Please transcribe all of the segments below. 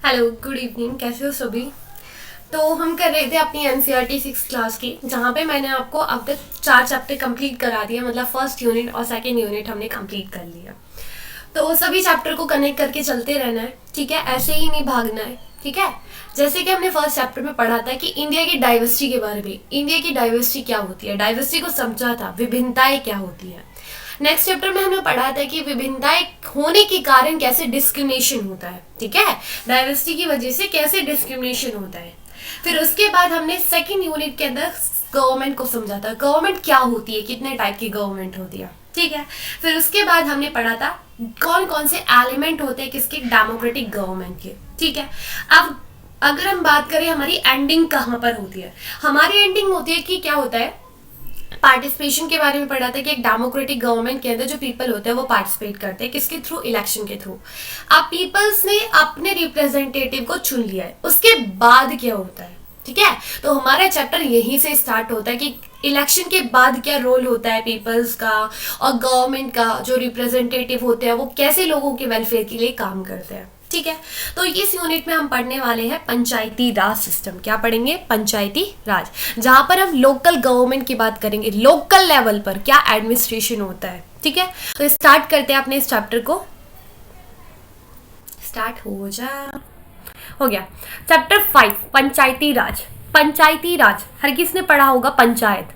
Hello, good evening. कैसे हो सभी? तो हम कर रहे थे अपनी एनसीईआरटी 6 क्लास की, जहाँ पे मैंने आपको अब तक 4 चैप्टर कंप्लीट करा दिया। मतलब फर्स्ट यूनिट और सेकंड यूनिट हमने कंप्लीट कर लिया। तो सभी चैप्टर को कनेक्ट करके चलते रहना है, ठीक है? ऐसे ही नहीं भागना है, ठीक है? जैसे कि हमने फर्स्ट चैप्टर में पढ़ा था कि इंडिया की डाइवर्सिटी के बारे में, इंडिया की डाइवर्सिटी क्या होती है, डाइवर्सिटी को समझा था, विभिन्नताएं क्या होती है। नेक्स्ट चैप्टर में हमने पढ़ा था कि विभिन्नताएं होने के कारण कैसे डिस्क्रिमिनेशन होता है, ठीक है? डाइवर्सिटी की वजह से कैसे डिस्क्रिमिनेशन होता है। फिर उसके बाद हमने सेकंड यूनिट के अंदर गवर्नमेंट को समझा था, गवर्नमेंट क्या होती है, कितने टाइप की गवर्नमेंट होती है, ठीक है? फिर उसके बाद हमने पढ़ा था कौन कौन से एलिमेंट होते हैं किसके, डेमोक्रेटिक गवर्नमेंट के, ठीक है? अब अगर हम बात करें हमारी एंडिंग कहाँ पर होती है, हमारी एंडिंग होती है कि क्या होता है, पार्टिसिपेशन के बारे में पढ़ा था कि एक डेमोक्रेटिक गवर्नमेंट के अंदर जो पीपल होते हैं वो पार्टिसिपेट करते हैं किसके थ्रू, इलेक्शन के थ्रू। अब पीपल्स ने अपने रिप्रेजेंटेटिव को चुन लिया है, उसके बाद क्या होता है, ठीक है? तो हमारा चैप्टर यहीं से स्टार्ट होता है कि इलेक्शन के बाद क्या रोल होता है पीपल्स का और गवर्नमेंट का, जो रिप्रेजेंटेटिव होते हैं वो कैसे लोगों के वेलफेयर के लिए काम करते हैं, ठीक है? तो इस यूनिट में हम पढ़ने वाले हैं पंचायती राज सिस्टम। क्या पढ़ेंगे? पंचायती राज, जहां पर हम लोकल गवर्नमेंट की बात करेंगे, लोकल लेवल पर क्या एडमिनिस्ट्रेशन होता है, ठीक है? तो स्टार्ट करते हैं अपने इस चैप्टर को। स्टार्ट हो गया। चैप्टर 5 पंचायती राज। पंचायती राज हर किसने पढ़ा होगा? पंचायत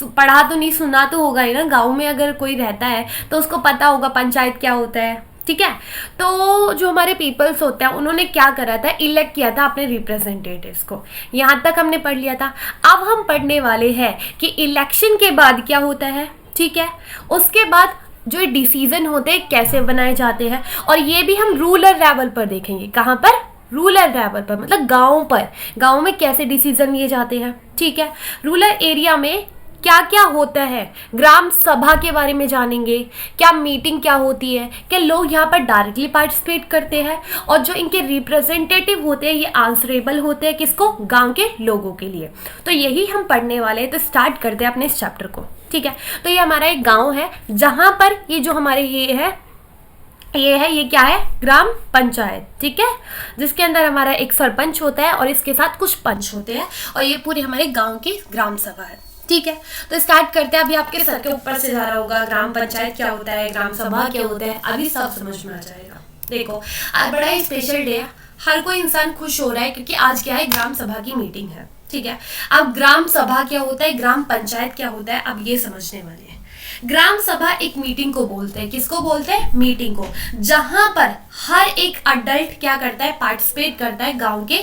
पढ़ा तो नहीं, सुना तो होगा ही ना। गांव में अगर कोई रहता है तो उसको पता होगा पंचायत क्या होता है, ठीक है? तो जो हमारे पीपल्स होते हैं उन्होंने क्या करा था, इलेक्ट किया था अपने रिप्रेजेंटेटिव्स को। यहाँ तक हमने पढ़ लिया था। अब हम पढ़ने वाले हैं कि इलेक्शन के बाद क्या होता है, ठीक है? उसके बाद जो डिसीजन होते हैं कैसे बनाए जाते हैं, और ये भी हम रूरल लेवल पर देखेंगे। कहाँ पर? रूरल लेवल पर, मतलब गाँव पर। गाँव में कैसे डिसीजन लिए जाते हैं, ठीक है? रूरल एरिया में क्या क्या होता है, ग्राम सभा के बारे में जानेंगे। क्या मीटिंग क्या होती है, क्या लोग यहाँ पर डायरेक्टली पार्टिसिपेट करते हैं, और जो इनके रिप्रेजेंटेटिव होते हैं ये आंसरेबल होते हैं किसको? गांव के लोगों के लिए। तो यही हम पढ़ने वाले हैं। तो स्टार्ट करते हैं अपने इस चैप्टर को, ठीक है? तो ये हमारा एक गाँव है जहाँ पर ये जो हमारे ये क्या है? ग्राम पंचायत, ठीक है? जिसके अंदर हमारा एक सरपंच होता है और इसके साथ कुछ पंच होते हैं, और ये पूरे हमारे गांव की ग्राम सभा है, ठीक है? तो स्टार्ट करते हैं। अभी आपके सर के ऊपर से जा रहा होगा ग्राम पंचायत क्या होता है, ग्राम सभा क्या होता है, अभी सब समझ में आ जाएगा। देखो, आज बड़ा ही स्पेशल डे है, हर कोई इंसान खुश हो रहा है क्योंकि आज क्या है, ग्राम सभा की मीटिंग है, ठीक है? अब ग्राम सभा क्या होता है, ग्राम पंचायत क्या होता है, अब ये समझने वाले हैं। ग्राम सभा एक मीटिंग को बोलते हैं। किसको बोलते हैं? मीटिंग को, जहां पर हर एक अडल्ट क्या करता है, पार्टिसिपेट करता है गांव के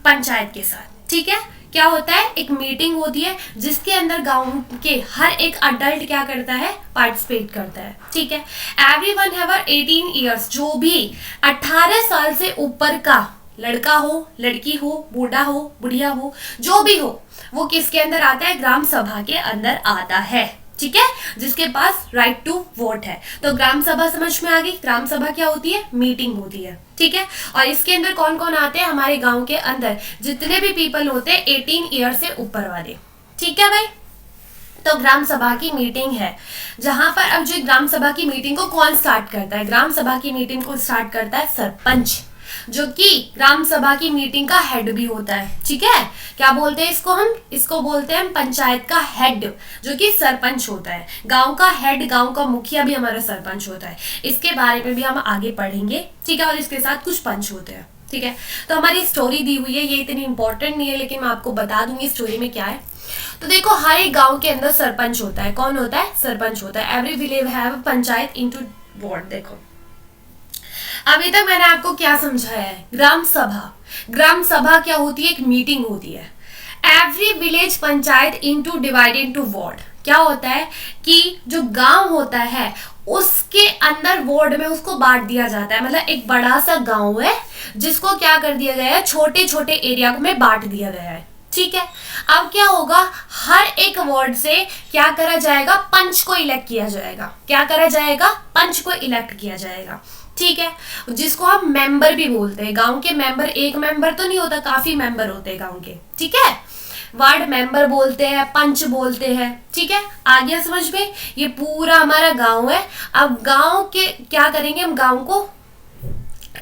पंचायत के साथ, ठीक है? क्या होता है, एक मीटिंग होती है जिसके अंदर गांव के हर एक अडल्ट क्या करता है, पार्टिसिपेट करता है, ठीक है? एवरीवन हैव 18 ईयर्स, जो भी 18 साल से ऊपर का लड़का हो, लड़की हो, बूढ़ा हो, बुढ़िया हो, जो भी हो, वो किसके अंदर आता है? ग्राम सभा के अंदर आता है, ठीक है? जिसके पास राइट टू वोट है। तो ग्राम सभा समझ में आ गई। ग्राम सभा क्या होती है? मीटिंग होती है, ठीक है? और इसके अंदर कौन कौन आते हैं? हमारे गांव के अंदर जितने भी पीपल होते हैं 18 ईयर से ऊपर वाले, ठीक है भाई? तो ग्राम सभा की मीटिंग है जहां पर, अब जो ग्राम सभा की मीटिंग को कौन स्टार्ट करता है? ग्राम सभा की मीटिंग को स्टार्ट करता है सरपंच, जो कि ग्राम सभा की मीटिंग का हेड भी होता है, ठीक है? क्या बोलते हैं इसको? हम इसको बोलते हैं पंचायत का हेड, जो कि सरपंच होता है। गांव का हेड, गांव का मुखिया भी हमारा सरपंच होता है। इसके बारे में भी हम आगे पढ़ेंगे, ठीक है? और इसके साथ कुछ पंच होते हैं, ठीक है? तो हमारी स्टोरी दी हुई है, ये इतनी इंपॉर्टेंट नहीं है लेकिन मैं आपको बता दूंगी स्टोरी में क्या है। तो देखो, हर एक गांव के अंदर सरपंच होता है। कौन होता है? सरपंच होता है। Every village have panchayat into ward. देखो, अभी तक मैंने आपको क्या समझाया है? ग्राम सभा। ग्राम सभा क्या होती है? एक मीटिंग होती है। Every village panchayat into divide into ward. क्या होता है कि जो गांव होता है उसके अंदर वार्ड में उसको बांट दिया जाता है। मतलब एक बड़ा सा गांव है जिसको क्या कर दिया गया है, छोटे छोटे एरिया में बांट दिया गया है, ठीक है? अब क्या होगा, हर एक वार्ड से क्या करा जाएगा, पंच को इलेक्ट किया जाएगा। क्या करा जाएगा? पंच को इलेक्ट किया जाएगा, ठीक है? जिसको हम मेंबर भी बोलते हैं। गांव के मेंबर, एक मेंबर तो नहीं होता, काफी मेंबर होते हैं गांव के, ठीक है? वार्ड मेंबर बोलते हैं, पंच बोलते हैं, ठीक है? आ गया समझ में? ये पूरा हमारा गांव है। अब गांव के क्या करेंगे, हम गांव को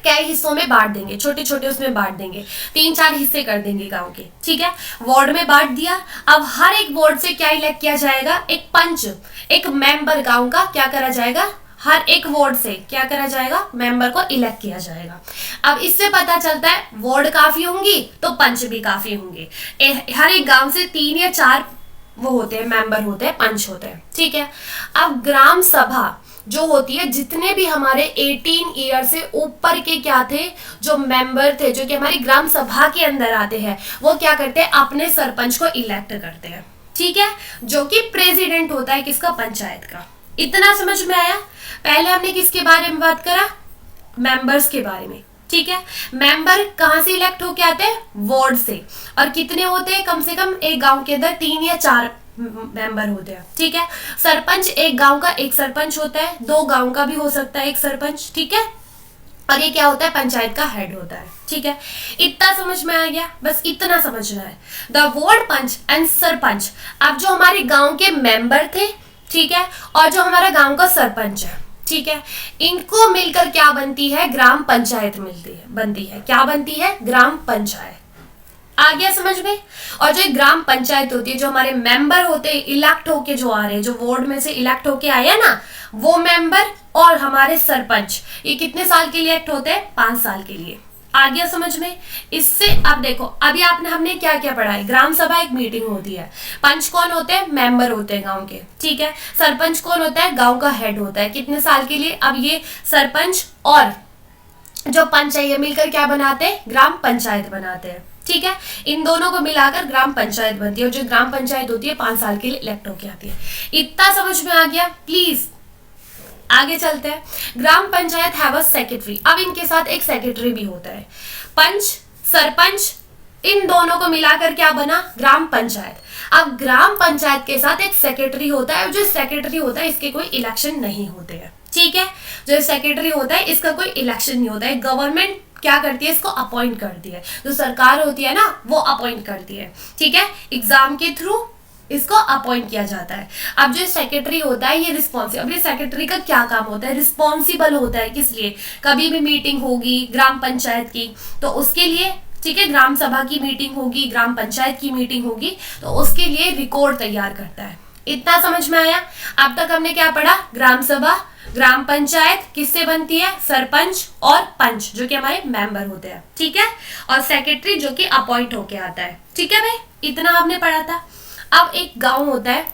कई हिस्सों में बांट देंगे, छोटे छोटे उसमें बांट देंगे, 3-4 हिस्से कर देंगे गांव के, ठीक है। वार्ड में बांट दिया। अब हर एक वार्ड से क्या इलेक्ट किया जाएगा, एक पंच, एक मेंबर गांव का क्या करा जाएगा, हर एक वार्ड से क्या करा जाएगा, मेंबर को इलेक्ट किया जाएगा। अब इससे पता चलता है वार्ड काफी होंगी तो पंच भी काफी होंगे। हर एक गांव से 3 या 4 वो होते हैं, मेंबर होते हैं, पंच होते हैं, ठीक है। अब ग्राम सभा जो होती है, जितने भी हमारे 18 ईयर से ऊपर के क्या थे, जो मेंबर थे, जो कि हमारी ग्राम सभा के अंदर आते हैं, वो क्या करते हैं, अपने सरपंच को इलेक्ट करते हैं, ठीक है, जो कि प्रेसिडेंट होता है किसका, पंचायत का। इतना समझ में आया। पहले हमने किसके बारे में बात करा, मेंबर्स के बारे में, ठीक है। मेंबर कहां से इलेक्ट होके आते हैं, वार्ड से, और कितने होते हैं, कम से कम एक गांव के अंदर 3 या 4 मेंबर होते हैं, ठीक है। सरपंच एक गांव का एक सरपंच होता है, 2 गांव का भी हो सकता है एक सरपंच, ठीक है। और ये क्या होता है, पंचायत का हेड होता है, ठीक है। इतना समझ में आ गया, बस इतना समझना है। The ward panch and sarpanch, अब जो हमारे गांव के मेंबर थे, ठीक है, और जो हमारा गांव का सरपंच है, ठीक है, इनको मिलकर क्या बनती है, ग्राम पंचायत बनती है, क्या बनती है, ग्राम पंचायत। आ गया समझ में। और जो ग्राम पंचायत होती है, जो हमारे मेंबर होते हैं इलेक्ट होके जो आ रहे हैं, जो वार्ड में से इलेक्ट होके आए हैं ना, वो मेंबर और हमारे सरपंच, ये कितने साल के लिए इलेक्ट होते हैं, 5 साल के लिए। आ गया समझ में। इससे अब देखो, अभी हमने क्या क्या पढ़ा है, ग्राम सभा एक मीटिंग होती है, पंच कौन होते हैं, मेंबर होते हैं गांव के, ठीक है। सरपंच कौन होता है, गांव का हेड होता है, कितने साल के लिए। अब ये सरपंच और जो पंच है, ये मिलकर क्या बनाते हैं, ग्राम पंचायत बनाते हैं, ठीक है। इन दोनों को मिलाकर ग्राम पंचायत बनती है, और जो ग्राम पंचायत होती है 5 साल के लिए इलेक्ट होके आती है। इतना समझ में आ गया। प्लीज आगे चलते हैं। ग्राम पंचायत हैव अ सेक्रेटरी, अब इनके साथ एक सेक्रेटरी भी होता है। पंच, सरपंच, इन दोनों को मिलाकर क्या बना, ग्राम पंचायत। अब ग्राम पंचायत के साथ एक सेक्रेटरी होता है, जो सेक्रेटरी होता है इसके कोई इलेक्शन नहीं होते हैं, ठीक है। जो सेक्रेटरी होता है इसका कोई इलेक्शन नहीं होता है, गवर्नमेंट क्या करती है, इसको अपॉइंट करती है, जो सरकार होती है ना वो अपॉइंट करती है, ठीक है। एग्जाम के थ्रू इसको अपॉइंट किया जाता है। अब जो सेक्रेटरी होता है ये रिस्पॉन्सिबल, सेक्रेटरी का क्या काम होता है, रिस्पॉन्सिबल होता है किस लिए, कभी भी मीटिंग होगी ग्राम पंचायत की तो उसके लिए, ठीक है, ग्राम सभा की मीटिंग होगी, ग्राम पंचायत की मीटिंग होगी तो उसके लिए रिकॉर्ड तैयार करता है। इतना समझ में आया। अब तक हमने क्या पढ़ा, ग्राम सभा, ग्राम पंचायत किससे बनती है, सरपंच और पंच जो कि हमारे मेंबर होते हैं, ठीक है, और सेक्रेटरी जो कि अपॉइंट होके आता है, ठीक है भाई। इतना आपने पढ़ा था। अब एक गांव होता है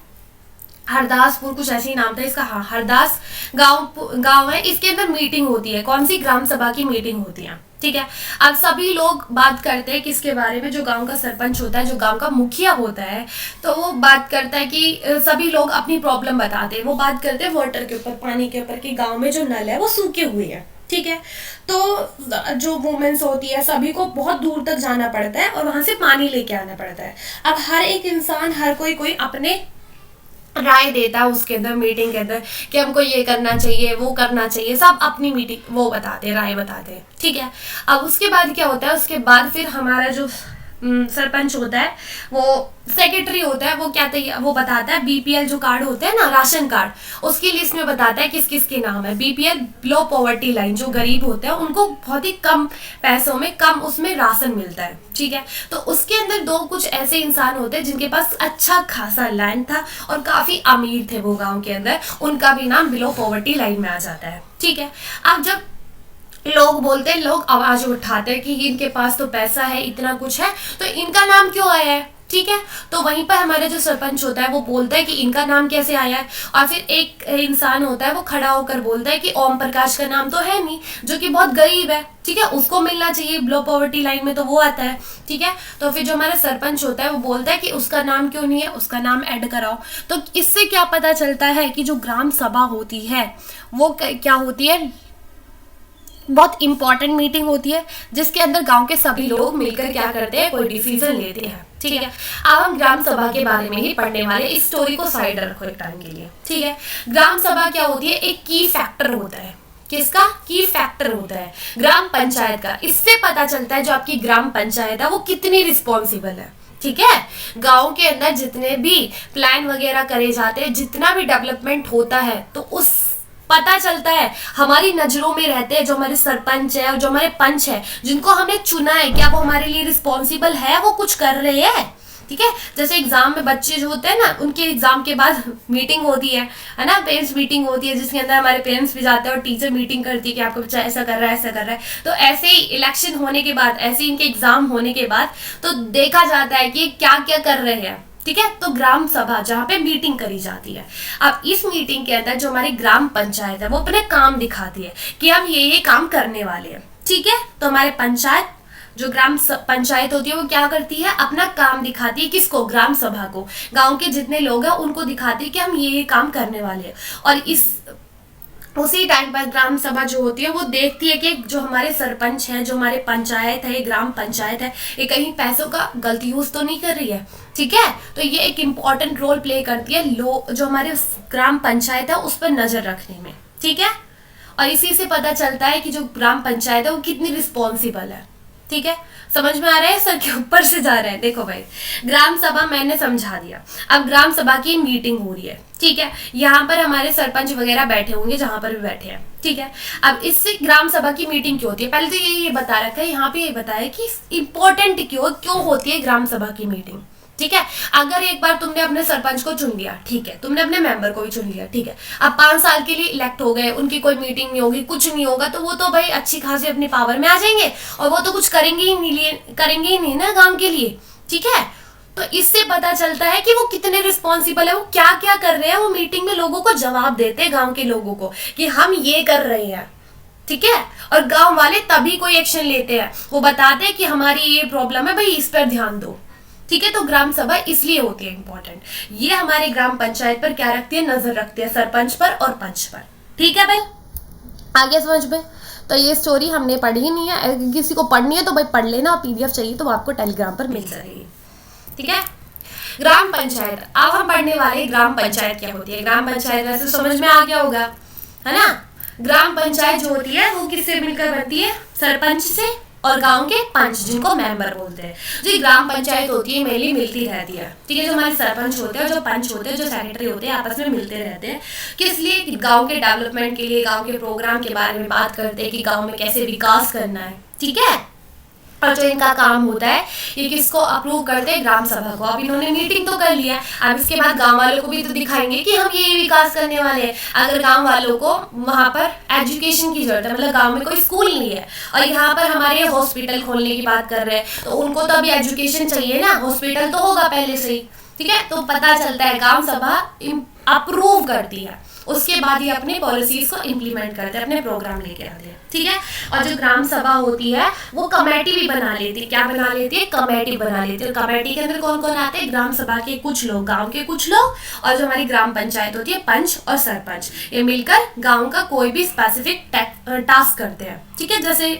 हरदासपुर, कुछ ऐसे ही नाम था इसका, हाँ हरदास गांव है, इसके अंदर मीटिंग होती है, कौन सी, ग्राम सभा की मीटिंग होती है, ठीक है। अब सभी लोग बात करते हैं किसके बारे में, जो गांव का सरपंच होता है, जो गांव का मुखिया होता है, तो वो बात करता है कि सभी लोग अपनी प्रॉब्लम बताते हैं, वो बात करते हैं वाटर के ऊपर, पानी के ऊपर, कि गांव में जो नल है वो सूखे हुए हैं, ठीक है। तो जो वुमेन्स होती है सभी को बहुत दूर तक जाना पड़ता है और वहां से पानी लेके आना पड़ता है। अब हर एक इंसान, हर कोई अपने राय देता है उसके अंदर, मीटिंग के अंदर, कि हमको ये करना चाहिए, वो करना चाहिए, सब अपनी मीटिंग वो बताते हैं, राय बताते हैं, ठीक है। अब उसके बाद क्या होता है, उसके बाद फिर हमारा जो सरपंच होता है, वो सेक्रेटरी होता है, वो क्या वो बताता है, बीपीएल जो कार्ड होते हैं ना, राशन कार्ड, उसकी लिस्ट में बताता है किस किस के नाम है। बीपीएल बिलो पॉवर्टी लाइन, जो गरीब होते हैं उनको बहुत ही कम पैसों में, कम उसमें राशन मिलता है, ठीक है। तो उसके अंदर 2 कुछ ऐसे इंसान होते हैं जिनके पास अच्छा खासा लैंड था और काफी अमीर थे वो गाँव के अंदर, उनका भी नाम बिलो पॉवर्टी लाइन में आ जाता है, ठीक है। अब जब लोग बोलते हैं, लोग आवाज उठाते हैं कि इनके पास तो पैसा है, इतना कुछ है, तो इनका नाम क्यों आया है, ठीक है। तो वहीं पर हमारा जो सरपंच होता है वो बोलता है कि इनका नाम कैसे आया है, और फिर एक इंसान होता है वो खड़ा होकर बोलता है कि ओम प्रकाश का नाम तो है नहीं, जो कि बहुत गरीब है, ठीक है, उसको मिलना चाहिए, बिलो पॉवर्टी लाइन में तो वो आता है, ठीक है। तो फिर जो हमारा सरपंच होता है वो बोलता है कि उसका नाम क्यों नहीं है, उसका नाम ऐड कराओ। तो इससे क्या पता चलता है कि जो ग्राम सभा होती है वो क्या होती है, बहुत इंपॉर्टेंट मीटिंग होती है, जिसके अंदर गांव के सभी लोग मिलकर क्या करते हैं, कोई डिसीजन लेते हैं, ठीक है। अब हम ग्राम सभा के बारे में ही पढ़ने वाले, इस स्टोरी को साइड रखो एक टाइम के लिए, ठीक है। ग्राम सभा क्या होती है, एक की फैक्टर होता है, किसका, की फैक्टर होता है ग्राम पंचायत का। इससे पता चलता है जो आपकी ग्राम पंचायत है वो कितनी रिस्पॉन्सिबल है, ठीक है। गांव के अंदर जितने भी प्लान वगैरह करे जाते हैं, जितना भी डेवलपमेंट होता है, तो उस पता चलता है, हमारी नजरों में रहते हैं जो हमारे सरपंच है और जो हमारे पंच है, जिनको हमने चुना है, क्या वो हमारे लिए रिस्पॉन्सिबल है, वो कुछ कर रहे हैं। ठीक है, जैसे एग्जाम में बच्चे जो होते हैं ना, उनके एग्जाम के बाद मीटिंग होती है ना, पेरेंट्स मीटिंग होती है, जिसके अंदर हमारे पेरेंट्स भी जाते हैं और टीचर मीटिंग करती है कि आपका बच्चा ऐसा कर रहा है, ऐसा कर रहा है। तो ऐसे ही इलेक्शन होने के बाद, ऐसे ही इनके एग्जाम होने के बाद तो देखा जाता है कि क्या क्या कर रहे हैं। ठीक है, तो ग्राम सभा जहाँ पे मीटिंग करी जाती है, अब इस मीटिंग के अंदर जो हमारी ग्राम पंचायत है वो अपने काम दिखाती है कि हम ये काम करने वाले हैं। ठीक है, तो हमारे पंचायत, जो ग्राम पंचायत होती है, वो क्या करती है, अपना काम दिखाती है। किसको? ग्राम सभा को। गांव के जितने लोग हैं उनको दिखाती है कि हम ये काम करने वाले हैं। और उसी टाइम पर ग्राम सभा जो होती है वो देखती है कि जो हमारे सरपंच हैं, जो हमारे पंचायत है, ये ग्राम पंचायत है, ये कहीं पैसों का गलत यूज तो नहीं कर रही है। ठीक है, तो ये एक इम्पॉर्टेंट रोल प्ले करती है जो हमारे ग्राम पंचायत है उस पर नजर रखने में। ठीक है, और इसी से पता चलता है कि जो ग्राम पंचायत है वो कितनी रिस्पॉन्सिबल है। ठीक है, समझ में आ रहा है? सर के ऊपर से जा रहे हैं। देखो भाई, ग्राम सभा मैंने समझा दिया। अब ग्राम सभा की मीटिंग हो रही है। ठीक है, यहाँ पर हमारे सरपंच वगैरह बैठे होंगे, जहां पर भी बैठे हैं। ठीक है, अब इससे ग्राम सभा की मीटिंग क्यों होती है, पहले तो ये बता रखा है, यहाँ पे ये बताया कि इंपॉर्टेंट क्यों होती है ग्राम सभा की मीटिंग। ठीक है, अगर एक बार तुमने अपने सरपंच को चुन लिया, ठीक है, तुमने अपने मेंबर को भी चुन लिया, ठीक है, अब 5 साल के लिए इलेक्ट हो गए, उनकी कोई मीटिंग नहीं होगी, कुछ नहीं होगा, तो वो तो भाई अच्छी खासी अपनी पावर में आ जाएंगे और वो तो कुछ करेंगे ही नहीं ना गांव के लिए। ठीक है, तो इससे पता चलता है कि वो कितने रिस्पॉन्सिबल है, वो क्या क्या कर रहे हैं। वो मीटिंग में लोगों को जवाब देते हैं, गाँव के लोगों को, कि हम ये कर रहे हैं। ठीक है, और गाँव वाले तभी कोई एक्शन लेते हैं, वो बताते हैं कि हमारी ये प्रॉब्लम है भाई, इस पर ध्यान दो। ठीक है, तो ग्राम सभा इसलिए होती है इंपॉर्टेंट। ये हमारे ग्राम पंचायत पर क्या रखती है, नजर रखती है, सरपंच पर और पंच पर। ठीक है भाई, आगे समझ में? तो ये स्टोरी हमने पढ़ी ही नहीं है, अगर किसी को पढ़नी है तो भाई पढ़ लेना, और पीडीएफ चाहिए तो आपको टेलीग्राम पर मिल जाएगी। ठीक है, ग्राम पंचायत। अब हम पढ़ने वाले ग्राम पंचायत क्या होती है। ग्राम पंचायत वैसे समझ में आ गया होगा, है ना। ग्राम पंचायत जो होती है वो किससे मिलकर बनती है, सरपंच से और गांव के पंच, जिनको मेंबर बोलते हैं। जो ग्राम पंचायत होती है मेनली मिलती रहती है। ठीक है, जो हमारे सरपंच होते हैं, जो पंच होते हैं, जो सेक्रेटरी होते हैं, आपस में मिलते रहते हैं। किस लिए? गांव के डेवलपमेंट के लिए, गांव के प्रोग्राम के बारे में बात करते हैं कि गांव में कैसे विकास करना है। ठीक है, और जो इनका काम होता है, ये किसको अप्रूव करते हैं, ग्राम सभा को। अब इन्होंने मीटिंग तो कर लिया, अब इसके बाद गांव वालों को भी तो दिखाएंगे कि हम ये विकास करने वाले हैं। अगर गांव वालों को वहां पर एजुकेशन की जरूरत है, मतलब गांव में कोई स्कूल नहीं है और यहाँ पर हमारे हॉस्पिटल खोलने की बात कर रहे हैं, तो उनको तो अभी एजुकेशन चाहिए ना, हॉस्पिटल तो होगा पहले से ही। ठीक है, तो पता चलता है ग्राम सभा अप्रूव करती है, उसके बाद ही अपने पॉलिसीज को इम्प्लीमेंट करते हैं, अपने प्रोग्राम लेके आते हैं। ठीक है, और जो ग्राम सभा होती है वो कमेटी भी बना लेती है। क्या बना लेती है? कमेटी बना लेती है। कमेटी के अंदर कौन कौन आते हैं? ग्राम सभा के कुछ लोग, गांव के कुछ लोग, और जो हमारी ग्राम पंचायत होती है, पंच और सरपंच, ये मिलकर गांव का कोई भी स्पेसिफिक टास्क करते हैं। ठीक है, जैसे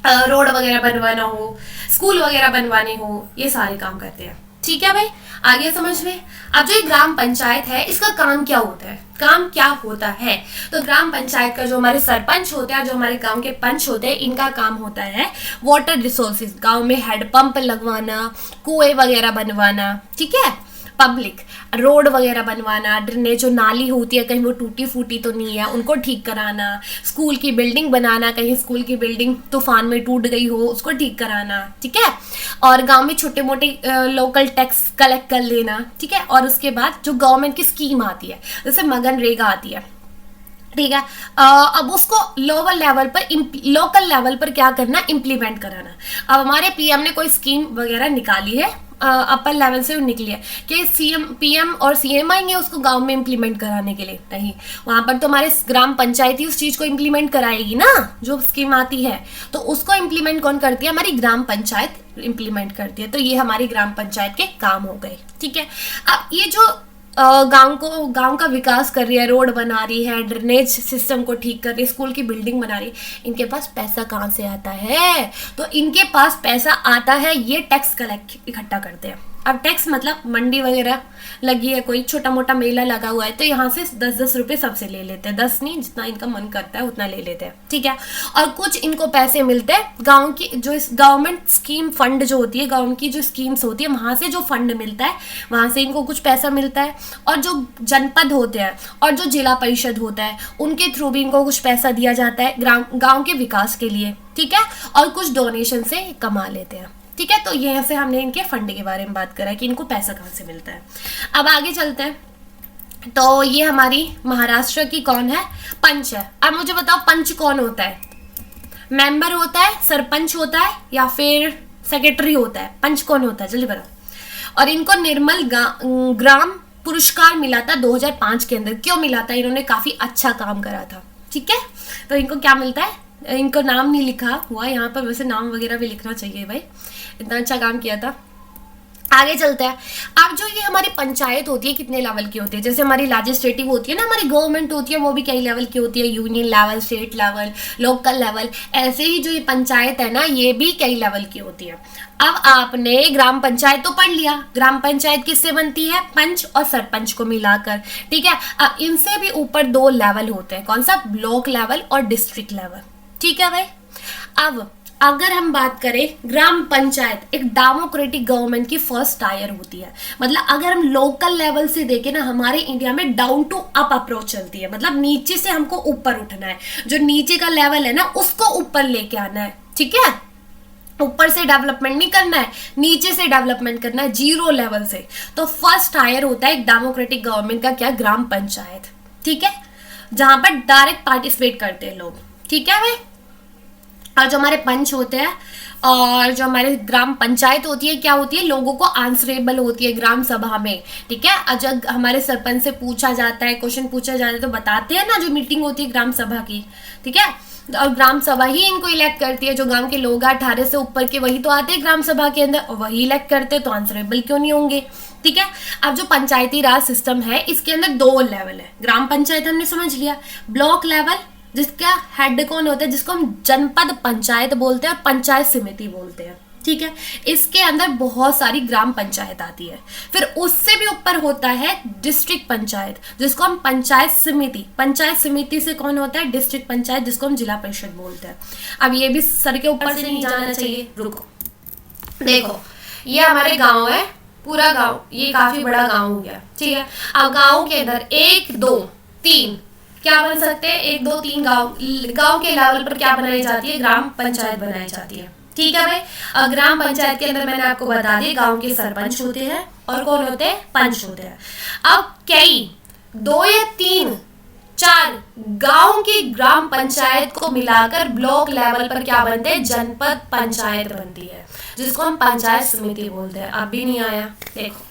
रोड वगैरह बनवाना हो, स्कूल वगैरह बनवाने हो, ये सारे काम करते हैं। ठीक है भाई, आगे समझ में। अब जो ग्राम पंचायत है, इसका काम क्या होता है, काम क्या होता है? तो ग्राम पंचायत का जो हमारे सरपंच होते हैं, जो हमारे गांव के पंच होते हैं, इनका काम होता है वाटर रिसोर्सेज, गांव में हैंडपंप लगवाना, कुएं वगैरह बनवाना। ठीक है, पब्लिक रोड वगैरह बनवाना, ड्रेनेज जो नाली होती है कहीं वो टूटी फूटी तो नहीं है, उनको ठीक कराना, स्कूल की बिल्डिंग बनाना, कहीं स्कूल की बिल्डिंग तूफान में टूट गई हो उसको ठीक कराना। ठीक है, और गांव में छोटे मोटे लोकल टैक्स कलेक्ट कर लेना। ठीक है, और उसके बाद जो गवर्नमेंट की स्कीम आती है, जैसे मनरेगा आती है, ठीक है, अब उसको लोकल लेवल पर क्या करना, इम्प्लीमेंट कराना। अब हमारे पीएम ने कोई स्कीम वगैरह निकाली है, अपर लेवल से निकली है कि पीएम और सीएम आएंगे उसको गांव में इम्प्लीमेंट कराने के लिए, नहीं, वहां पर तो हमारे ग्राम पंचायत ही उस चीज को इम्प्लीमेंट कराएगी ना, जो स्कीम आती है, तो उसको इम्प्लीमेंट कौन करती है? हमारी ग्राम पंचायत इम्प्लीमेंट करती है। तो ये हमारी ग्राम पंचायत के काम हो गए। ठीक है, अब ये जो गांव का विकास कर रही है, रोड बना रही है, ड्रेनेज सिस्टम को ठीक कर रही है, स्कूल की बिल्डिंग बना रही है, इनके पास पैसा कहाँ से आता है? तो इनके पास पैसा आता है, ये टैक्स कलेक्ट इकट्ठा करते हैं। अब टैक्स मतलब मंडी वगैरह लगी है, कोई छोटा मोटा मेला लगा हुआ है, तो यहाँ से 10-10 रुपए सबसे ले लेते हैं, 10 नहीं, जितना इनका मन करता है उतना ले लेते हैं, ठीक है। और कुछ इनको पैसे मिलते हैं गांव की, जो इस गवर्नमेंट स्कीम फंड जो होती है, गाँव की जो स्कीम्स होती है, वहाँ से जो फंड मिलता है वहाँ से इनको कुछ पैसा मिलता है। और जो जनपद होते हैं और जो जिला परिषद होता है उनके थ्रू भी इनको कुछ पैसा दिया जाता है गाँव के विकास के लिए, ठीक है। और कुछ डोनेशन से कमा लेते हैं, ठीक है। तो यहाँ से हमने इनके फंड के बारे में बात करा कि इनको पैसा कहाँ से मिलता है। अब आगे चलते हैं, तो ये हमारी महाराष्ट्र की कौन है, पंच है। अब मुझे बताओ पंच कौन होता है, मेंबर होता है, सरपंच होता है, या फिर सेक्रेटरी होता है? पंच कौन होता है, जल्दी बताओ। और इनको निर्मल ग्राम पुरस्कार मिला था 2005 के अंदर। क्यों मिला था? इन्होंने काफी अच्छा काम करा था, ठीक है। तो इनको क्या मिलता है, इनको नाम नहीं लिखा हुआ यहाँ पर, वैसे नाम वगैरह भी लिखना चाहिए भाई, इतना अच्छा काम किया था। आगे चलते हैं। अब जो ये हमारी पंचायत होती है कितने लेवल की होती है, जैसे हमारी लेजिस्लेटिव होती है ना, हमारी गवर्नमेंट होती है, वो भी कई लेवल की होती है, union level, state level, local level. ऐसे ही जो ये पंचायत है ना, ये भी कई लेवल की होती है। अब आपने ग्राम पंचायत तो पढ़ लिया, ग्राम पंचायत किससे बनती है, पंच और सरपंच को मिलाकर, ठीक है। अब इनसे भी ऊपर 2 लेवल होते हैं, कौन सा, ब्लॉक लेवल और डिस्ट्रिक्ट लेवल, ठीक है भाई। अब अगर हम बात करें, ग्राम पंचायत एक डेमोक्रेटिक गवर्नमेंट की फर्स्ट टायर होती है। मतलब अगर हम लोकल लेवल से देखें ना, हमारे इंडिया में डाउन टू अप अप्रोच चलती है, मतलब नीचे से हमको ऊपर उठना है, जो नीचे का लेवल है ना उसको ऊपर लेके आना है, ठीक है। ऊपर से डेवलपमेंट नहीं करना है, नीचे से डेवलपमेंट करना है, 0 लेवल से। तो फर्स्ट टायर होता है एक डेमोक्रेटिक गवर्नमेंट का, क्या, ग्राम पंचायत, ठीक है, जहां पर डायरेक्ट पार्टिसिपेट करते हैं लोग, ठीक है भाई। और जो हमारे पंच होते हैं और जो हमारे ग्राम पंचायत होती है, क्या होती है, लोगों को आंसरेबल होती है ग्राम सभा में, ठीक है। और जब हमारे सरपंच से पूछा जाता है, क्वेश्चन पूछा जाता है, तो बताते हैं ना, जो मीटिंग होती है ग्राम सभा की, ठीक है। और ग्राम सभा ही इनको इलेक्ट करती है, जो गांव के लोग 18 से ऊपर के वही तो आते हैं ग्राम सभा के अंदर, और वही इलेक्ट करते हैं, तो आंसरेबल क्यों नहीं होंगे, ठीक है। अब जो पंचायती राज सिस्टम है, इसके अंदर 2 लेवल है। ग्राम पंचायत हमने समझ लिया, ब्लॉक लेवल जिसका हेड कौन होता है, जिसको हम जनपद पंचायत बोलते हैं और पंचायत समिति बोलते हैं, ठीक है। इसके अंदर बहुत सारी ग्राम पंचायत आती है। फिर उससे भी ऊपर होता है डिस्ट्रिक्ट पंचायत, जिसको हम पंचायत समिति, पंचायत समिति से कौन होता है, डिस्ट्रिक्ट पंचायत, जिसको हम जिला परिषद बोलते हैं। अब ये भी सर के ऊपर से नहीं जाना चाहिए, रुको, देखो ये हमारे गांव है, पूरा गांव, ये काफी बड़ा गांव हो गया, ठीक है। अब गांव के अंदर 1 2 3 क्या बन सकते हैं, 1 2 3 गांव के लेवल पर क्या बनाई जाती है, ग्राम पंचायत बनाई जाती है, ठीक है भाई। और ग्राम पंचायत के अंदर मैंने आपको बता दिया, गांव के सरपंच होते हैं और कौन होते हैं, पंच होते हैं। अब कई 2 या 3 4 गांव की ग्राम पंचायत को मिलाकर ब्लॉक लेवल पर क्या बनते हैं, जनपद पंचायत बनती है, जिसको हम पंचायत समिति बोलते हैं। अब भी नहीं आया, देखो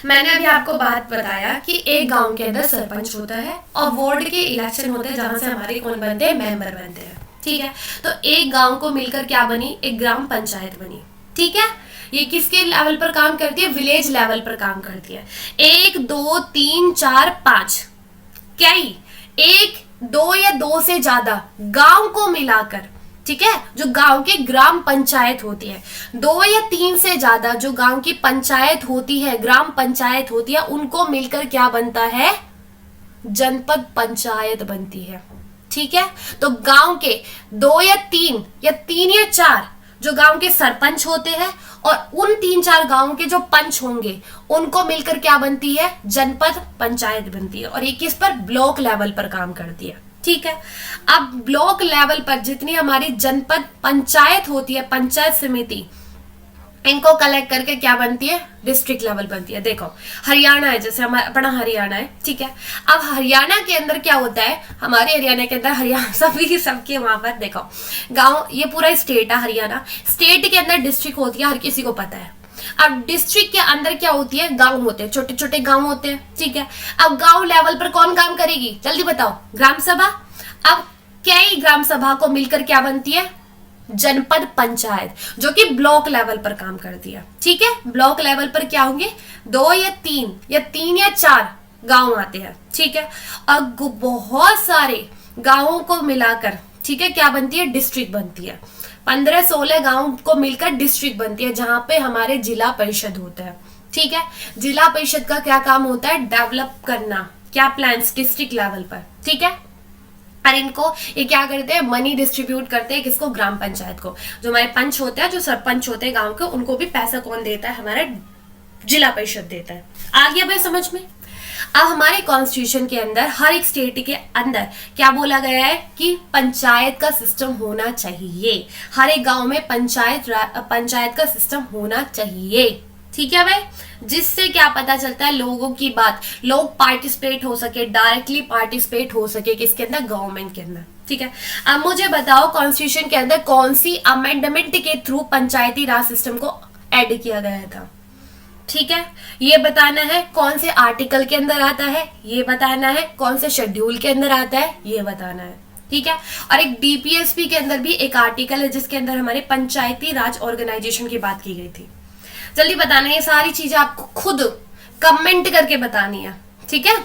मैंने अभी आपको बात बताया कि एक गांव के अंदर सरपंच होता है और वार्ड के इलेक्शन होते हैं, जहां से हमारे कौन बनते हैं, मेंबर बनते हैं, ठीक है। तो एक गांव को मिलकर क्या बनी, एक ग्राम पंचायत बनी, ठीक है। ये किसके लेवल पर काम करती है, विलेज लेवल पर काम करती है। 1 2 3 4 5 कई 1 2 या 2 से ज्यादा गांव को मिलाकर, ठीक है, जो गांव की ग्राम पंचायत होती है, 2 या 3 से ज्यादा जो गांव की पंचायत होती है, ग्राम पंचायत होती है, उनको मिलकर क्या बनता है, जनपद पंचायत बनती है, ठीक है। तो गांव के 2 या 3 या 3 या 4 जो गांव के सरपंच होते हैं और उन 3-4 गांवों के जो पंच होंगे, उनको मिलकर क्या बनती है, जनपद पंचायत बनती है। और ये किस पर, ब्लॉक लेवल पर काम करती है, ठीक है। अब ब्लॉक लेवल पर जितनी हमारी जनपद पंचायत होती है, पंचायत समिति, इनको कलेक्ट करके क्या बनती है, डिस्ट्रिक्ट लेवल बनती है। देखो हरियाणा है, जैसे हमारा अपना हरियाणा है, ठीक है। अब हरियाणा के अंदर क्या होता है, हमारे हरियाणा के अंदर, हरियाणा सभी सबके वहां पर देखो गांव, ये पूरा स्टेट है हरियाणा, स्टेट के अंदर डिस्ट्रिक्ट होती है, हर किसी को पता है। अब डिस्ट्रिक्ट के अंदर क्या होती है, गांव होते हैं, छोटे छोटे गांव होते हैं, ठीक है। अब गांव लेवल पर कौन काम करेगी, जल्दी बताओ, ग्राम सभा। अब कई ग्राम सभा को मिलकर क्या बनती है, जनपद पंचायत, जो कि ब्लॉक लेवल पर काम करती है, ठीक है। ब्लॉक लेवल पर क्या होंगे, 2 या 3 या 4 गांव आते हैं, ठीक है। और बहुत सारे गांवों को मिलाकर, ठीक है, क्या बनती है, डिस्ट्रिक्ट बनती है। 15-16 गांव को मिलकर डिस्ट्रिक्ट बनती है, जहां पे हमारे जिला परिषद होता है। ठीक है, जिला परिषद का क्या काम होता है? डेवलप करना क्या प्लान्स डिस्ट्रिक्ट लेवल पर। ठीक है, और इनको ये क्या करते हैं? मनी डिस्ट्रीब्यूट करते हैं। किसको? ग्राम पंचायत को। जो हमारे पंच होते हैं, जो सरपंच होते हैं गांव के, उनको भी पैसा कौन देता है? हमारा जिला परिषद देता है। आ गया भाई समझ में? अब हमारे कॉन्स्टिट्यूशन के अंदर हर एक स्टेट के अंदर क्या बोला गया है कि पंचायत का सिस्टम होना चाहिए। हर एक गांव में पंचायत का सिस्टम होना चाहिए। ठीक है भाई, जिससे क्या पता चलता है? लोगों की बात, लोग पार्टिसिपेट हो सके, डायरेक्टली पार्टिसिपेट हो सके किसके अंदर? गवर्नमेंट के अंदर। ठीक है, अब मुझे बताओ कॉन्स्टिट्यूशन के अंदर कौन सी अमेंडमेंट के थ्रू पंचायती राज सिस्टम को ऐड किया गया था? ठीक है, ये बताना है। कौन से आर्टिकल के अंदर आता है ये बताना है। कौन से शेड्यूल के अंदर आता है ये बताना है। ठीक है, और एक डीपीएसपी के अंदर भी एक आर्टिकल है जिसके अंदर हमारे पंचायती राज ऑर्गेनाइजेशन की बात की गई थी। जल्दी बताना है, ये सारी चीजें आपको खुद कमेंट करके बतानी है। ठीक है,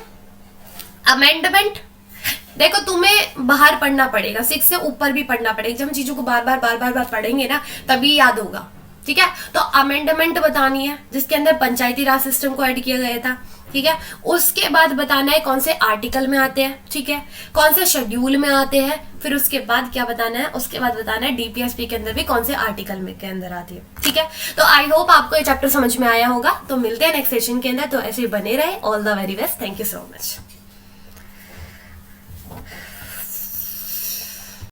अमेंडमेंट देखो तुम्हें बाहर पढ़ना पड़ेगा, 6 से ऊपर भी पढ़ना पड़ेगा। जब हम चीजों को बार बार पढ़ेंगे ना, तभी याद होगा। ठीक है, तो अमेंडमेंट बतानी है जिसके अंदर पंचायती राज सिस्टम को ऐड किया गया था। ठीक है, उसके बाद बताना है कौन से आर्टिकल में आते हैं। ठीक है, कौन से शेड्यूल में आते हैं। फिर उसके बाद क्या बताना है? उसके बाद बताना है डीपीएसपी के अंदर भी कौन से आर्टिकल में के अंदर आती है। ठीक है, तो आई होप आपको ये चैप्टर समझ में आया होगा। तो मिलते हैं नेक्स्ट सेशन के अंदर, तो ऐसे ही बने रहे। All the very best, thank you so much.